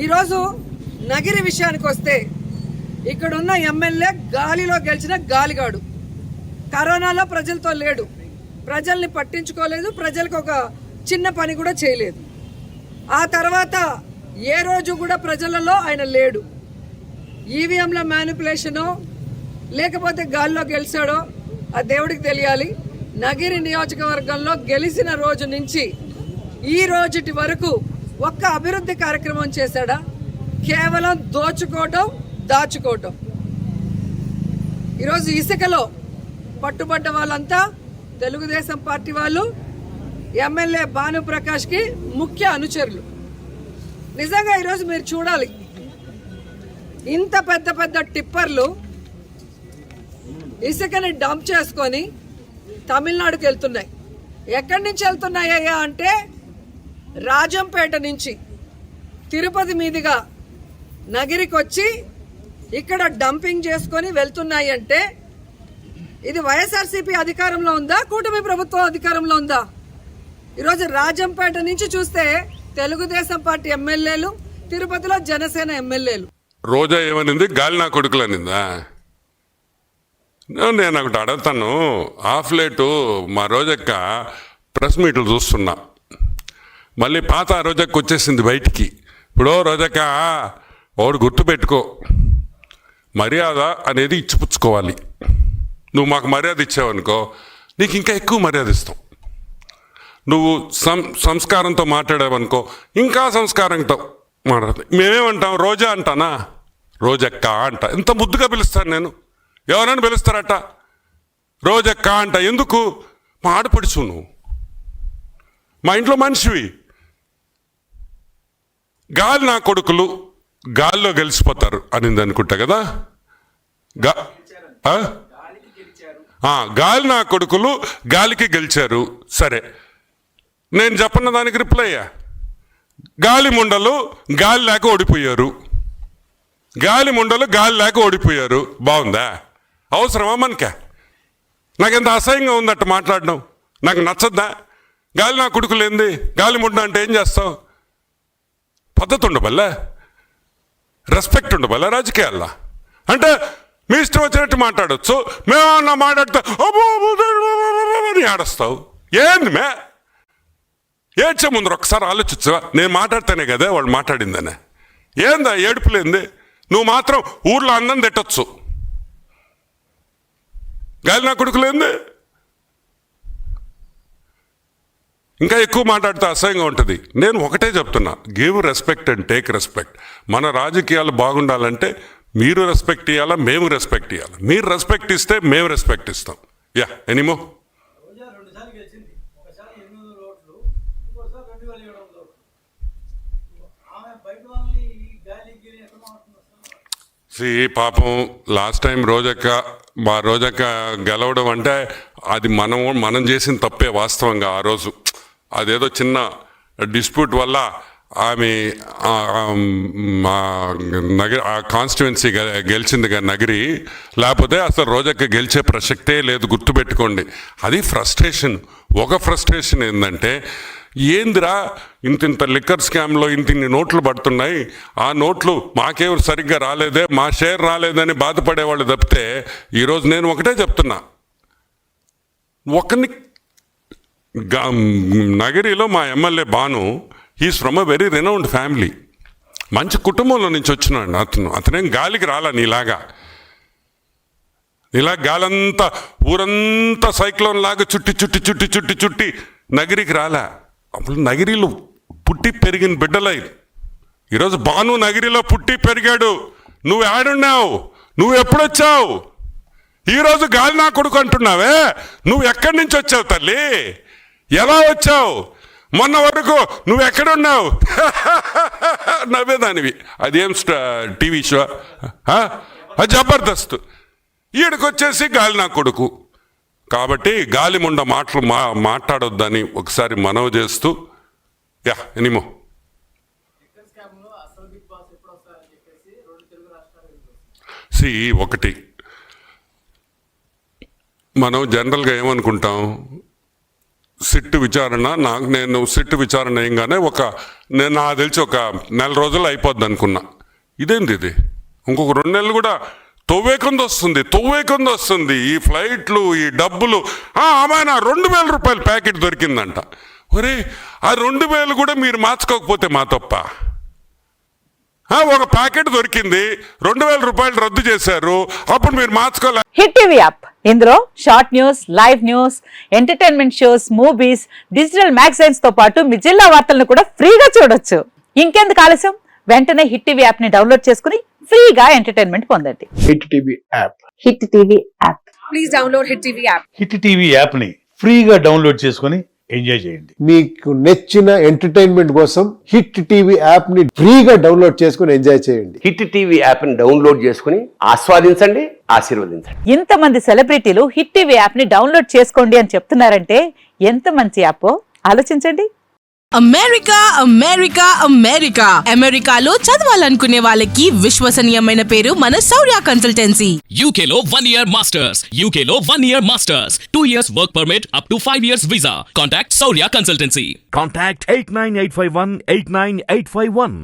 ఈరోజు నగిరి విషయానికి వస్తే ఇక్కడున్న ఎమ్మెల్యే గాలిలో గెలిచిన గాలిగాడు. కరోనాలో ప్రజలతో లేడు, ప్రజల్ని పట్టించుకోలేదు, ప్రజలకు ఒక చిన్న పని కూడా చేయలేదు. ఆ తర్వాత ఏ రోజు కూడా ప్రజలలో ఆయన లేడు. ఈవీఎంల మ్యానిపులేషనో లేకపోతే గాలిలో గెలిచాడో ఆ దేవుడికి తెలియాలి. నగిరి నియోజకవర్గంలో గెలిచిన రోజు నుంచి ఈ రోజుటి వరకు ఒక్క అభివృద్ధి కార్యక్రమం చేశాడా? కేవలం దోచుకోవటం, దాచుకోవటం. ఈరోజు ఇసుకలో పట్టుబడ్డ వాళ్ళంతా తెలుగుదేశం పార్టీ వాళ్ళు, ఎమ్మెల్యే భానుప్రకాష్కి ముఖ్య అనుచరులు. నిజంగా ఈరోజు మీరు చూడాలి, ఇంత పెద్ద పెద్ద టిప్పర్లు ఇసుకని డంప్ చేసుకొని తమిళనాడుకి వెళ్తున్నాయి. ఎక్కడి నుంచి వెళ్తున్నాయ్యా అంటే రాజంపేట నుంచి తిరుపతి మీదుగా నగిరికి వచ్చి ఇక్కడ డంపింగ్ చేసుకొని వెళ్తున్నాయి. అంటే ఇది వైఎస్ఆర్సీపీ అధికారంలో ఉందా, కూటమి ప్రభుత్వం అధికారంలో ఉందా? ఈరోజు రాజంపేట నుంచి చూస్తే తెలుగుదేశం పార్టీ ఎమ్మెల్యేలు, తిరుపతిలో జనసేన ఎమ్మెల్యేలు. రోజా ఏమనింది? గాలి నా కొడుకులు అనిందా? నేను ఒకటి అడుగుతాను. హాఫ్ లేటు మా రోజక్క ప్రెస్ మీట్లు చూస్తున్నా, మళ్ళీ పాత రోజక్క వచ్చేసింది బయటికి. ఇప్పుడు రోజక్క ఒకటి గుర్తుపెట్టుకో, మర్యాద అనేది ఇచ్చిపుచ్చుకోవాలి. నువ్వు మాకు మర్యాద ఇచ్చావనుకో, నీకు ఇంకా ఎక్కువ మర్యాద ఇస్తాం. నువ్వు సంస్కారంతో మాట్లాడావనుకో, ఇంకా సంస్కారంతో మాట్లాడతాం. మేమేమంటాం? రోజా అంటానా? రోజక్క అంట. ఎంత ముద్దుగా పిలుస్తాను నేను. ఎవరైనా పిలుస్తారట రోజక్క అంట. ఎందుకు? మా ఆడపడుచు, నువ్వు మా ఇంట్లో మనిషివి. గాలి నా కొడుకులు గాల్లో గెలిచిపోతారు అనింది అనుకుంటా కదా. గాలి నా కొడుకులు గాలికి గెలిచారు. సరే, నేను చెప్పన్న దానికి రిప్లై అయ్యా. గాలి ముండలు గాలి లేక ఓడిపోయారు. గాలి ముండలు గాలి లేక ఓడిపోయారు. బాగుందా? అవసరమా మనకే? నాకెంత అసహ్యంగా ఉందట మాట్లాడడం. నాకు నచ్చద్దా? గాలి నా కొడుకులు ఏంది? గాలి ముండ అంటే ఏం చేస్తావు? పద్ధతి ఉండబల్లా, రెస్పెక్ట్ ఉండబల్లా రాజకీయాల్లో. అంటే మీ ఇష్టం వచ్చినట్టు మాట్లాడవచ్చు. మేమన్నా మాట్లాడితే అని ఆడస్తావు. ఏంది మే? ఏడ్చే ముందర ఒకసారి ఆలోచించవా? నేను మాట్లాడితేనే కదా వాళ్ళు మాట్లాడిందనే. ఏందా ఏడుపులేంది? నువ్వు మాత్రం ఊర్లో అందం తిట్టచ్చు. గాలి నా కొడుకులేంది? ఇంకా ఎక్కువ మాట్లాడితే అసహ్యంగా ఉంటుంది. నేను ఒకటే చెప్తున్నా, give respect and take respect. మన రాజకీయాలు బాగుండాలంటే మీరు రెస్పెక్ట్ ఇవ్వాలా, మేము రెస్పెక్ట్ ఇవ్వాలి. మీరు రెస్పెక్ట్ ఇస్తే మేము రెస్పెక్ట్ ఇస్తాం. యా, ఎనీమో. పాపం లాస్ట్ టైం మా రోజక్క గెలవడం అంటే అది మనం చేసిన తప్పే. వాస్తవంగా ఆ రోజు అదేదో చిన్న డిస్ప్యూట్ వల్ల ఆమె మా నగరి ఆ కాన్స్టిట్యువెన్సీ గెలిచింది నగరి. లేకపోతే అసలు రోజక్క గెలిచే ప్రసక్తే లేదు. గుర్తుపెట్టుకోండి. అది ఫ్రస్ట్రేషన్. ఒక ఫ్రస్ట్రేషన్ ఏంటంటే, ఏందిరా ఇంత లిక్కర్ స్కామ్లో ఇన్ని నోట్లు పడుతున్నాయి, ఆ నోట్లు మాకేం సరిగ్గా రాలేదే, మా షేర్ రాలేదని బాధపడేవాళ్ళు తప్పితే, ఈరోజు నేను ఒకటే చెప్తున్నా, ఒకరిని నగరిలో మా MLA Bhanu, he's from a very renowned family. మంచి కుటుంబంలో నుంచి వచ్చినాడు అతనేం గాలికి రాలా నీలాగా. ఇలా గాలంతా ఊరంతా సైక్లోన్ లాగా చుట్టి నగరికి రాలా. అప్పుడు నగిరిలో పుట్టి పెరిగిన బిడ్డలై. ఈరోజు భాను నగిరిలో పుట్టి పెరిగాడు. నువ్వు ఆడున్నావు, నువ్వు ఎప్పుడొచ్చావు? ఈరోజు గాలి నా కొడుకు అంటున్నావే, నువ్వు ఎక్కడి నుంచి వచ్చావు తల్లి? ఎలా వచ్చావు? మొన్న వరకు నువ్వు ఎక్కడున్నావు? నవ్వేదానివి. అదేం టీవీ షో, అది జబర్దస్త్. ఈడికొచ్చేసి గాలి నా కొడుకు. కాబట్టి గాలి ముండ మాటలు మాట్లాడొద్దని ఒకసారి మనవి చేస్తూ, యా ఎనీమో. ఒకటి మనం జనరల్గా ఏమనుకుంటాం, సిట్ విచారణ నేను సిట్ విచారణ వేయగానే నాకు తెలిసి ఒక నెల రోజులు అయిపోద్ది అనుకున్నా. ఇదేంది ఇది, ఇంకొక 2 నెలలు కూడా తొవ్వేకొంది వస్తుంది ఈ ఫ్లైట్లు, ఈ డబ్బులు. ఆమెన 2,000 రూపాయల ప్యాకెట్ దొరికిందంట. ఒరే, ఆ 2,000 కూడా మీరు మార్చుకోకపోతే మా తప్ప. ఒక ప్యాకెట్ దొరికింది, 2,000 రూపాయలు రద్దు చేశారు, అప్పుడు మీరు మార్చుకోలే. హిట్ టీవీ యాప్, ఇందులో short news, live news, entertainment shows, movies, digital magazines తో పాటు మీ జిల్లా వార్తలను కూడా ఫ్రీగా చూడొచ్చు. ఇంకెందుకు ఆలస్యం, వెంటనే హిట్ టీవీ యాప్ ని డౌన్లోడ్ చేసుకుని ఫ్రీగా ఎంటర్టైన్మెంట్ పొందండి. Hit TV app. Hit TV app. Please download hit TV app. Hit TV app ని ఫ్రీగా డౌన్లోడ్ చేసుకొని ఎంజాయ్ చేయండి. మీకు నచ్చిన ఎంటర్టైన్మెంట్ కోసం హిట్ టీవీ యాప్ ని ఫ్రీగా డౌన్లోడ్ చేసుకుని ఎంజాయ్ చేయండి. హిట్ టీవీ యాప్ ని డౌన్లోడ్ చేసుకుని ఆస్వాదించండి, ఆశీర్వదించండి. ఇంతమంది సెలబ్రిటీలు హిట్ టీవీ యాప్ ని డౌన్లోడ్ చేసుకోండి అని చెప్తున్నారంటే ఎంత మంచి యాప్ ఆలోచించండి. అమెరికాలో చదవాలనుకునే వాళ్ళకి విశ్వసనీయమైన పేరు మన శౌర్య కన్సల్టెన్సీ. UK లో 1 year masters. UK లో 1 year masters. 2 years work permit up to 5 years visa. Contact Saurya Consultancy. Contact 89851 89851.